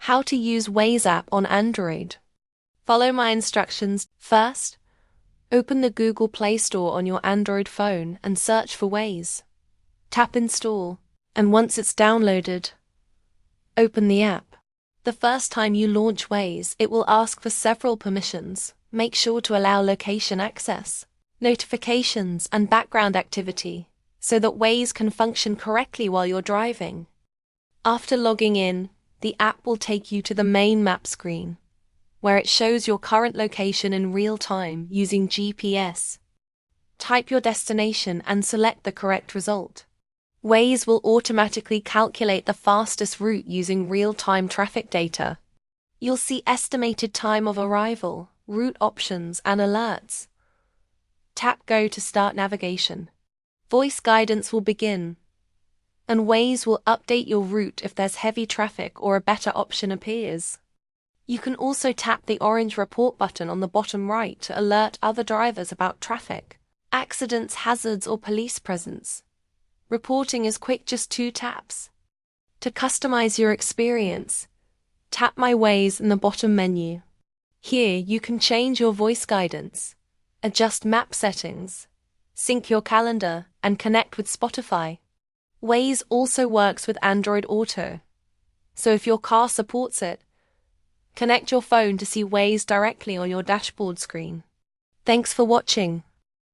How to use Waze app on Android. Follow my instructions. First, open the Google Play Store on your Android phone and search for Waze. Tap Install, and once it's downloaded, open the app. The first time you launch Waze, it will ask for several permissions. Make sure to allow location access, notifications, and background activity, so that Waze can function correctly while you're driving. After logging in, the app will take you to the main map screen, where it shows your current location in real time using GPS. Type your destination and select the correct result. Waze will automatically calculate the fastest route using real-time traffic data. You'll see estimated time of arrival, route options, and alerts. Tap Go to start navigation. Voice guidance will begin, and Waze will update your route if there's heavy traffic or a better option appears. You can also tap the orange report button on the bottom right to alert other drivers about traffic, accidents, hazards, or police presence. Reporting is quick, just 2 taps. To customize your experience, tap My Waze in the bottom menu. Here you can change your voice guidance, adjust map settings, sync your calendar, and connect with Spotify. Waze also works with Android Auto, so if your car supports it, connect your phone to see Waze directly on your dashboard screen. Thanks for watching.